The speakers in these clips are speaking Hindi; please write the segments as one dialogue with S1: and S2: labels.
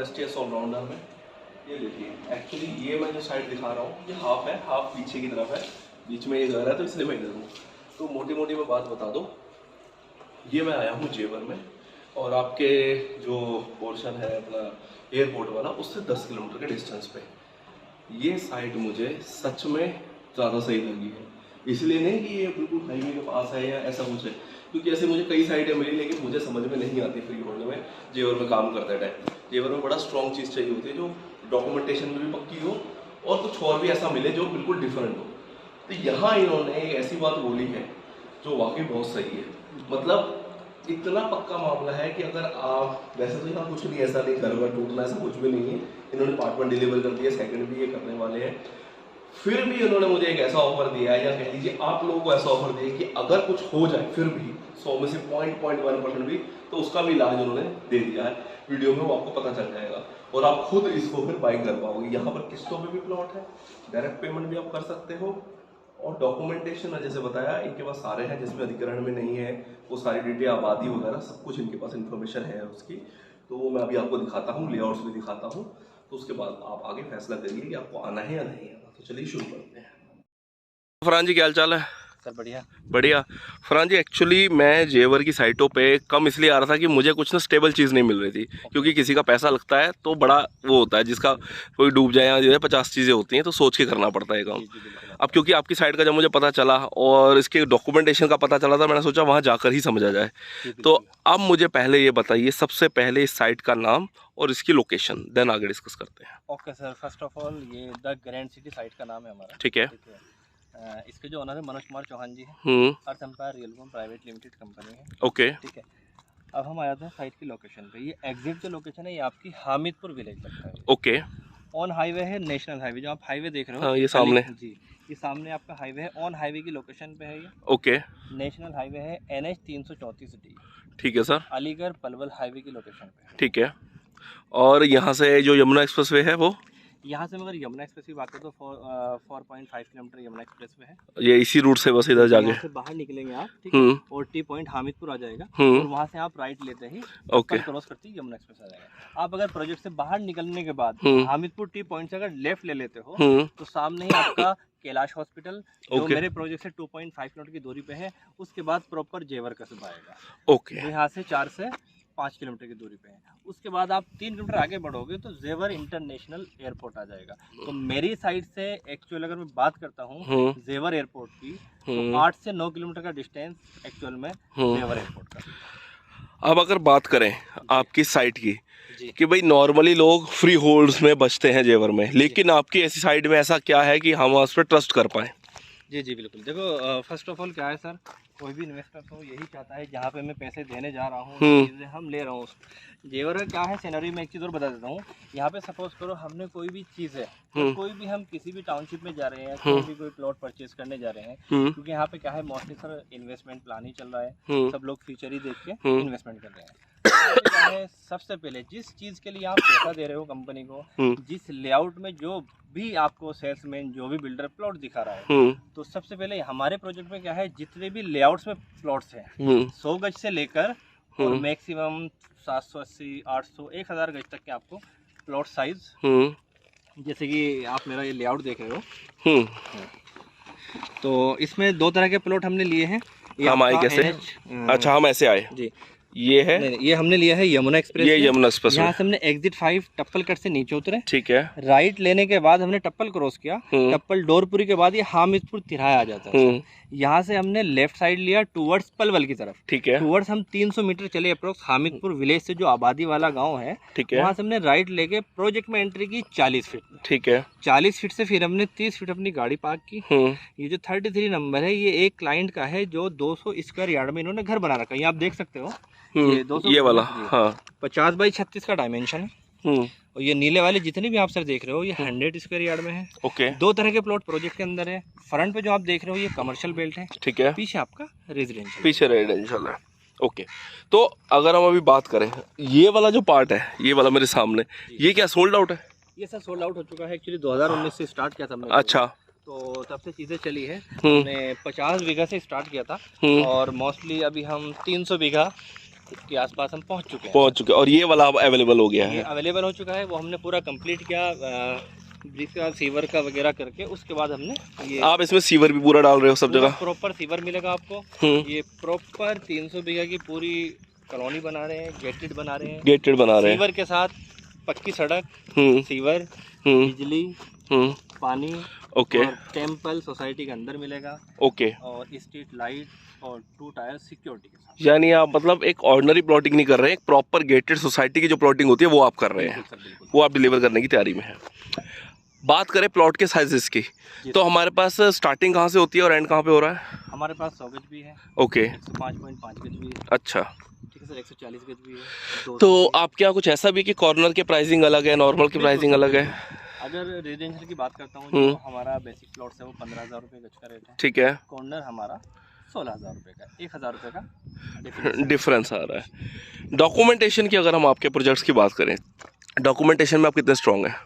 S1: STS ऑलराउंडर में। ये देखिए, एक्चुअली ये मैं जो साइड दिखा रहा हूँ ये हाफ है, हाफ पीछे की तरफ है, बीच में ये घर है तो इसलिए मैं इधर हूँ। तो मोटी मोटी मैं बात बता दूँ, ये मैं आया हूँ जेवर में, और आपके जो पोर्शन है अपना एयरपोर्ट वाला उससे 10 किलोमीटर के डिस्टेंस पे ये साइट मुझे सच में ज़्यादा सही लगी है। इसलिए नहीं कि ये बिल्कुल हाईवे के पास है या ऐसा कुछ है, क्योंकि ऐसे मुझे कई साइटें मिली लेकिन मुझे समझ में नहीं आती फ्री होल्ड में जेवर में काम करते टाइम। जेवर में बड़ा स्ट्रॉन्ग चीज़ चाहिए होती है जो डॉक्यूमेंटेशन में भी पक्की हो और कुछ और भी ऐसा मिले जो बिल्कुल डिफरेंट हो। तो यहाँ इन्होंने एक ऐसी बात बोली है जो वाकई बहुत सही है। मतलब इतना पक्का मामला है कि अगर आप, वैसे तो यहाँ कुछ नहीं ऐसा नहीं, घर वर टूटना ऐसा कुछ भी नहीं है, इन्होंने अपार्टमेंट डिलीवर कर दिया, सेकंड भी ये करने वाले हैं, फिर भी इन्होंने मुझे एक ऐसा ऑफर दिया है, या कह लीजिए आप लोगों को ऐसा ऑफर दिया कि अगर कुछ हो जाए फिर भी 100 में से 0.1% भी, तो उसका भी इलाज उन्होंने दे दिया है। वीडियो में वो आपको पता चल जाएगा और आप खुद इसको फिर बाई कर पाओगे। यहाँ पर किस्तों में भी प्लॉट है, डायरेक्ट पेमेंट भी आप कर सकते हो, और डॉक्यूमेंटेशन जैसे बताया इनके पास सारे हैं, जिसमें अधिग्रहण में नहीं है वो सारी डिटेल, आबादी वगैरह सब कुछ इनके पास इन्फॉर्मेशन है उसकी। तो वो मैं अभी आपको दिखाता हूँ, लेआउट्स भी दिखाता हूँ, तो उसके बाद आप आगे फैसला करिए कि आपको आना है या नहीं आना। तो चलिए शुरू करते हैं। फरहान जी क्या हाल चाल है?
S2: सर बढ़िया
S1: बढ़िया। फरहान जी एक्चुअली मैं जेवर की साइटों पे कम इसलिए आ रहा था कि मुझे कुछ ना स्टेबल चीज़ नहीं मिल रही थी, क्योंकि किसी का पैसा लगता है तो बड़ा वो होता है, जिसका कोई डूब जाए या जो है 50 चीज़ें होती हैं, तो सोच के करना पड़ता है काम। अब क्योंकि आपकी साइट का जब मुझे पता चला और इसके डॉक्यूमेंटेशन का पता चला था, मैंने सोचा वहाँ जाकर ही समझा जाए। तो अब मुझे पहले ये बताइए, सबसे पहले इस साइट का नाम और इसकी लोकेशन, देन आगे डिस्कस करते हैं।
S2: Okay sir, first of all ये द ग्रैंड सिटी साइट का नाम है हमारा।
S1: ठीक है।
S2: इसके जो ओनर है मनोज कुमार चौहान जी हैं, Earth Empire Real Private Limited company है।
S1: ओके।
S2: ठीक है, अब हम आ जाते हैं साइट की लोकेशन पे। ये एग्जैक्ट जो लोकेशन है ये आपकी हामिदपुर विलेज लगता है।
S1: ओके।
S2: ऑन हाईवे है, नेशनल हाईवे, जो आप हाईवे देख रहे हो।
S1: हाँ, ये सामने
S2: जी, ये सामने आपका हाईवे है, ऑन हाईवे की लोकेशन पे है ये।
S1: ओके।
S2: नेशनल हाईवे है NH 334D।
S1: ठीक है सर।
S2: अलीगढ़ पलवल हाईवे की लोकेशन पे।
S1: ठीक है। और यहाँ से जो यमुना एक्सप्रेसवे है वो,
S2: यहाँ से मगर यमुना एक्सप्रेस की बात करें तो 4.5 किलोमीटर यमुना एक्सप्रेस वे है।
S1: ये इसी रूट से बस इधर जाके
S2: यहाँ से बाहर निकलेंगे आप, ठीक है, और टी पॉइंट हामिदपुर आ जाएगा, और वहाँ से आप राइट लेते ही
S1: ओके
S2: क्रॉस करती यमुना एक्सप्रेस आ जाएगा। आप अगर प्रोजेक्ट से बाहर निकलने के बाद हामिदपुर टी पॉइंट से अगर लेफ्ट ले लेते हो तो सामने ही आपका कैलाश हॉस्पिटल, जो मेरे प्रोजेक्ट से 2.5 किलोमीटर की दूरी पे है, उसके बाद प्रॉपर जेवर कस्बा आएगा।
S1: ओके।
S2: तो यहाँ से 4 से 5 किलोमीटर की दूरी पे है। उसके बाद आप 3 किलोमीटर आगे बढ़ोगे तो जेवर इंटरनेशनल एयरपोर्ट आ जाएगा। तो मेरी साइड से एक्चुअल अगर मैं बात करता हूँ जेवर एयरपोर्ट की, तो 8 से 9 किलोमीटर का डिस्टेंस एक्चुअल में जेवर एयरपोर्ट का।
S1: अब अगर बात करें आपकी साइट की, कि भाई नॉर्मली लोग फ्री होल्ड्स में बचते हैं जेवर में, लेकिन आपकी ऐसी साइट में ऐसा क्या है कि हम उस पर ट्रस्ट कर पाएँ?
S2: जी जी बिल्कुल। देखो, फर्स्ट ऑफ ऑल क्या है सर, कोई भी इन्वेस्टर तो यही चाहता है जहाँ पे मैं पैसे देने जा रहा हूँ, चीज़ें हम ले रहा हूँ। जेवर का क्या है सिनेरियो में, एक चीज़ और बता देता हूँ। यहाँ पे सपोज करो हमने कोई भी चीज़ है, तो कोई भी हम किसी भी टाउनशिप में जा रहे हैं, कोई भी कोई प्लॉट परचेज करने जा रहे हैं, क्योंकि यहाँ पे क्या है मोस्टली सर इन्वेस्टमेंट प्लान ही चल रहा है, सब लोग फ्यूचर ही देख के इन्वेस्टमेंट कर रहे हैं। तो क्या है, सबसे पहले जिस चीज़ के लिए आप पैसा दे रहे हो कंपनी को, जिस लेआउट में जो भी आपको सेल्समैन, जो भी बिल्डर प्लॉट दिखा रहा है, तो सबसे पहले हमारे प्रोजेक्ट में क्या है, जितने भी लेआउट्स में प्लॉट्स हैं 100 गज से लेकर और मैक्सिमम 780, 800, 1000 गज तक के आपको प्लॉट साइज, जैसे कि आप मेरा ये लेआउट देख रहे हो, तो इसमें 2 तरह के प्लॉट हमने लिए हैं।
S1: हम आए कैसे? अच्छा, हम ऐसे आए
S2: जी।
S1: ये है
S2: नहीं, ये हमने लिया है यमुना एक्सप्रेस।
S1: ये यमुना एक्सप्रेस
S2: यहाँ से हमने एग्जिट 5 टप्पल कट से नीचे उतरे,
S1: ठीक है,
S2: राइट लेने के बाद हमने टप्पल क्रॉस किया, टप्पल डोरपुरी के बाद ये हामिदपुर तिराहा आ जाता है। यहाँ से हमने लेफ्ट साइड लिया टूवर्ड्स पलवल की तरफ,
S1: ठीक है,
S2: टूवर्ड्स हम 300 मीटर चले अप्रोक्स हामिदपुर विलेज से, जो आबादी वाला गांव है,
S1: ठीक है,
S2: वहाँ से हमने राइट लेके प्रोजेक्ट में एंट्री की 40 फीट,
S1: ठीक है,
S2: 40 फीट से फिर हमने 30 फीट अपनी गाड़ी पार्क की। ये जो 33 नंबर है, ये एक क्लाइंट का है जो 200 स्क्वायर यार्ड में इन्होंने घर बना रखा है। ये आप देख सकते हो, ये 200,
S1: ये वाला, हाँ,
S2: 50 बाई 36 का डायमेंशन है। और ये नीले वाले जितने भी आप सर देख रहे हो, ये 100 स्क्वायर यार्ड में है।
S1: ओके।
S2: 2 तरह के प्लॉट प्रोजेक्ट के अंदर है। फ्रंट पे जो आप देख रहे हो ये कमर्शियल बेल्ट है,
S1: ठीक है,
S2: पीछे आपका रेजिडेंशियल,
S1: पीछे रेजिडेंशियल है। ओके, तो अगर हम अभी बात करें, ये वाला जो पार्ट है, ये वाला मेरे सामने, ये क्या सोल्ड आउट है?
S2: ये सर सोल्ड आउट हो चुका है। एक्चुअली 2019 से स्टार्ट किया था हमने।
S1: अच्छा,
S2: तो तब से चीज़ें चली है। हमने 50 बीघा से स्टार्ट किया था, और मोस्टली अभी हम 300 बीघा के आसपास हम पहुंच चुके हैं।
S1: पहुंच चुके हैं, और ये वाला अब अवेलेबल हो गया
S2: ये
S1: है।
S2: अवेलेबल हो चुका है, वो हमने पूरा कंप्लीट किया ब्रिज का सीवर का वगैरह करके, उसके बाद हमने ये
S1: आप इसमें सीवर भी पूरा डाल रहे हो सब जगह?
S2: प्रॉपर सीवर मिलेगा आपको। ये प्रॉपर 300 बीघा की पूरी कॉलोनी बना रहे हैं, गेटेड बना रहे हैं,
S1: गेटेड बना रहे हैं,
S2: सीवर के साथ पक्की सड़क, सीवर, बिजली, पानी,
S1: ओके,
S2: और टेम्पल सोसाइटी के अंदर मिलेगा,
S1: ओके,
S2: और स्ट्रीट लाइट और 2 टायर सिक्योरिटी के साथ।
S1: यानी आप मतलब एक ऑर्डिनरी प्लॉटिंग नहीं कर रहे हैं, एक प्रॉपर गेटेड सोसाइटी की जो प्लॉटिंग होती है वो आप कर रहे हैं, वो आप डिलीवर करने की तैयारी में है। बात करें प्लॉट के साइजेस की, तो हमारे पास स्टार्टिंग कहाँ से होती है और एंड कहाँ पे हो रहा है?
S2: हमारे पास 100 गज भी है,
S1: ओके,
S2: 105.5 गज भी है,
S1: अच्छा,
S2: ठीक है सर, 140 गज भी है।
S1: तो आपके यहाँ कुछ ऐसा भी कि कॉर्नर के प्राइसिंग अलग है, नॉर्मल की प्राइसिंग अलग है?
S2: अगर रेजिडेंशियल की बात करता हूँ, जो हमारा बेसिक प्लॉट है वो 15,000 रुपये गज का रेट है,
S1: ठीक है,
S2: कॉर्नर हमारा 16,000 रुपये का, 1,000 रुपये का
S1: डिफरेंस आ रहा है। डॉक्यूमेंटेशन की अगर हम आपके प्रोजेक्ट्स की बात करें, डॉक्यूमेंटेशन में आप कितने स्ट्रॉन्ग हैं?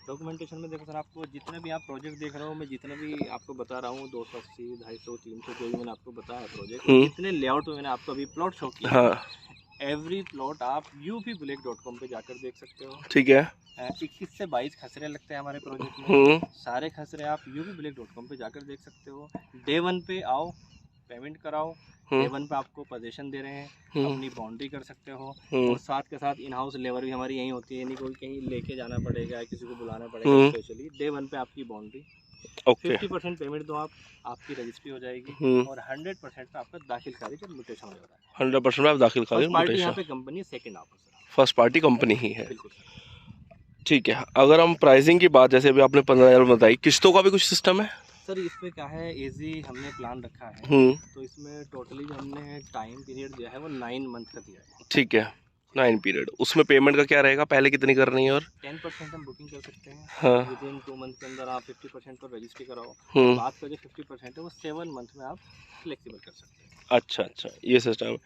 S2: डॉक्यूमेंटेशन में देखो सर, आपको जितने भी आप प्रोजेक्ट देख रहे हो, मैं जितने भी आपको बता रहा हूँ, 280, 250, 300 जो भी मैंने आपको बताया प्रोजेक्ट, जितने लेआउट में मैंने आपको अभी प्लॉट शो किया,
S1: हाँ,
S2: एवरी प्लॉट आप upblack.com पे जाकर देख सकते हो,
S1: ठीक है,
S2: 21 से 22 खसरे लगते हैं हमारे प्रोजेक्ट में, सारे खसरे आप upblack.com पे जाकर देख सकते हो। डे 1 पे आओ, पेमेंट कराओ, डे 1 पे आपको पोजीशन दे रहे हैं, अपनी बाउंड्री कर सकते हो, और साथ के साथ इन हाउस लेबर भी हमारी यहीं होती है, यानी कोई कहीं लेके जाना पड़ेगा, किसी को बुलाना पड़ेगा स्पेशली। डे 1 पे आपकी बाउंड्री, 50% पेमेंट दो आप, आपकी रजिस्ट्री हो जाएगी, और 100% पे आपका दाखिल खारिज और म्यूटेशन हो जाता है।
S1: 100% आप दाखिल खारिज
S2: पार्टी यहाँ पे company second officer,
S1: first party company ही है,
S2: बिल्कुल।
S1: ठीक है। अगर हम प्राइसिंग की बात, जैसे अभी आपने 15,000 बताई, किस्तों का भी कुछ सिस्टम है?
S2: सर इसमें क्या है, इजी हमने प्लान रखा है, तो इसमें टोटली जो हमने टाइम पीरियड दिया है वो 9 मंथ का दिया है,
S1: ठीक है, 9 पीरियड। उसमें पेमेंट का क्या रहेगा, पहले कितनी करनी है? और
S2: 10% हम बुकिंग कर सकते हैं,
S1: हाँ,
S2: विदिन 2 मंथ के अंदर आप 50% पर रजिस्ट्री कराओ, बात का जो 50% है वो 7 मंथ में आप फ्लेक्सिबल कर सकते हैं।
S1: अच्छा अच्छा, ये सिस्टम है।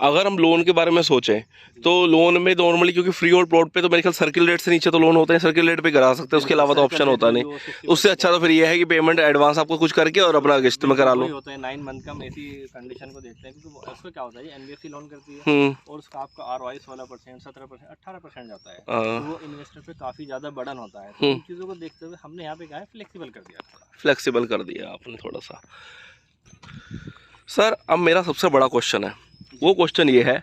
S1: अगर हम लोन के बारे में सोचें, तो लोन में नॉर्मली, क्योंकि फ्री होल्ड प्लॉट पे तो मेरे ख्याल सर्किल रेट से नीचे तो लोन होते हैं, सर्किल रेट पे करा सकते हैं, उसके अलावा तो ऑप्शन होता नहीं। उससे अच्छा तो फिर ये है कि पेमेंट एडवांस आपको कुछ करके और अपना किस्त में करा लो।
S2: होता है 9 मंथ का, हम ऐसी कंडीशन को देखते हैं, क्योंकि उसमें क्या होता है, एनबीएफसी लोन करती है, और उसका आपका ROI 16%, 17%, 18% जाता है, तो वो इन्वेस्टर पे काफ़ी ज़्यादा बर्डन होता है। तो इन चीज़ों को देखते हुए हमने यहाँ पे क्या है, फ्लेक्सिबल कर दिया,
S1: फ्लेक्सिबल कर दिया आपने थोड़ा सा। सर अब मेरा सबसे बड़ा क्वेश्चन है, वो क्वेश्चन ये है,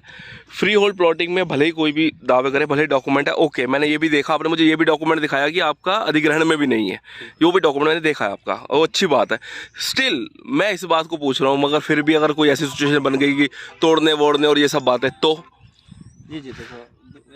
S1: फ्री होल्ड प्लॉटिंग में भले ही कोई भी दावे करे, भले ही डॉक्यूमेंट है, ओके, मैंने ये भी देखा, आपने मुझे ये भी डॉक्यूमेंट दिखाया कि आपका अधिग्रहण में भी नहीं है, ये भी डॉक्यूमेंट मैंने देखा है आपका, वो अच्छी बात है। स्टिल मैं इस बात को पूछ रहा हूँ, मगर फिर भी अगर कोई ऐसी सिचुएशन बन गई कि तोड़ने वोड़ने और ये सब बातें, तो
S2: जी देखो,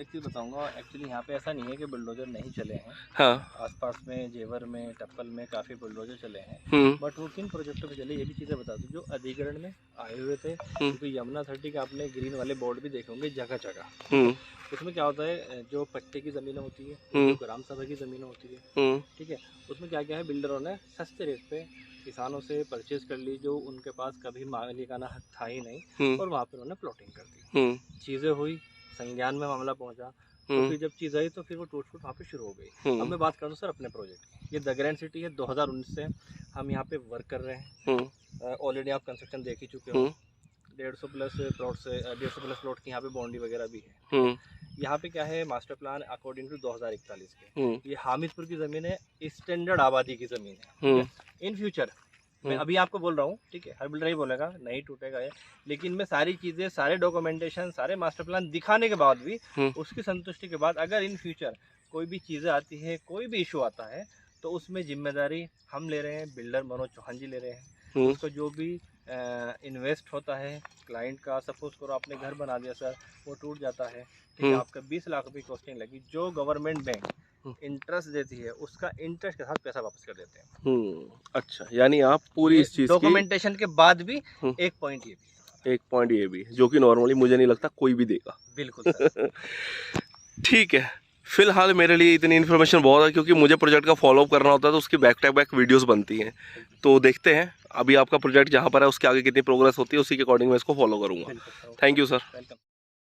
S2: एक चीज़ बताऊंगा, एक्चुअली यहाँ पे ऐसा नहीं है कि बुलडोजर नहीं चले हैं,
S1: हाँ,
S2: आसपास में जेवर में, टप्पल में काफ़ी बुलडोजर चले हैं, बट वो किन प्रोजेक्टों पे चले, ये भी चीज़ें बता दूँ, जो अधिग्रहण में आए हुए थे, क्योंकि यमुना 30 के आपने ग्रीन वाले बोर्ड भी देखे होंगे जगह जगह। उसमें क्या होता है, जो पट्टे की ज़मीनें होती है, जो ग्राम सभा की ज़मीनें होती है, ठीक है, उसमें क्या क्या है, बिल्डरों ने सस्ते रेट पे किसानों से परचेज कर ली, जो उनके पास कभी मालिकाना हक था ही नहीं, और वहाँ पर उन्होंने प्लॉटिंग कर दी, चीज़ें हुई, संज्ञान में मामला पहुंचा, तो फिर जब चीज़ आई तो फिर वो टूट फूट वहाँ पे शुरू हो गई। अब मैं बात करूँ सर अपने प्रोजेक्ट की, ये द ग्रैंड सिटी है, 2019 से हम यहाँ पे वर्क कर रहे हैं, ऑलरेडी आप कंस्ट्रक्शन देख ही चुके हो, 150 प्लस प्लॉट से 150 प्लस प्लॉट की यहाँ पे बाउंड्री वगैरह भी है। यहाँ पे क्या है, मास्टर प्लान अकॉर्डिंग टू 2041 के, ये हामिदपुर की ज़मीन है, स्टैंडर्ड आबादी की ज़मीन है। इन फ्यूचर मैं अभी आपको बोल रहा हूँ, ठीक है, हर बिल्डर ही बोलेगा नहीं टूटेगा ये, लेकिन मैं सारी चीज़ें, सारे डॉक्यूमेंटेशन, सारे मास्टर प्लान दिखाने के बाद भी, उसकी संतुष्टि के बाद, अगर इन फ्यूचर कोई भी चीज़ें आती है, कोई भी इशू आता है, तो उसमें जिम्मेदारी हम ले रहे हैं, बिल्डर मनोज चौहान जी ले रहे हैं। उसको जो भी इन्वेस्ट होता है क्लाइंट का, सपोज करो आपने घर बना दिया सर, वो टूट जाता है, ठीक है, आपका 20 लाख रुपये कॉस्टिंग लगी, जो गवर्नमेंट बैंक इंटरेस्ट देती है, उसका इंटरेस्ट के साथ पैसा वापस कर देते हैं।
S1: अच्छा, यानी आप पूरी इस चीज़
S2: डॉक्यूमेंटेशन के बाद भी एक पॉइंट ये भी, जो कि नॉर्मली मुझे नहीं लगता कोई भी देगा। बिल्कुल सर।
S1: ठीक है, फिलहाल मेरे लिए इतनी इन्फॉर्मेशन बहुत है, क्योंकि मुझे प्रोजेक्ट का फॉलोअप करना होता है, तो उसकी बैक टू बैक वीडियोस बनती हैं, तो देखते हैं अभी आपका प्रोजेक्ट जहाँ पर है उसके आगे कितनी प्रोग्रेस होती है, उसी के अकॉर्डिंग मैं इसको फॉलो करूँगा। Thank you sir.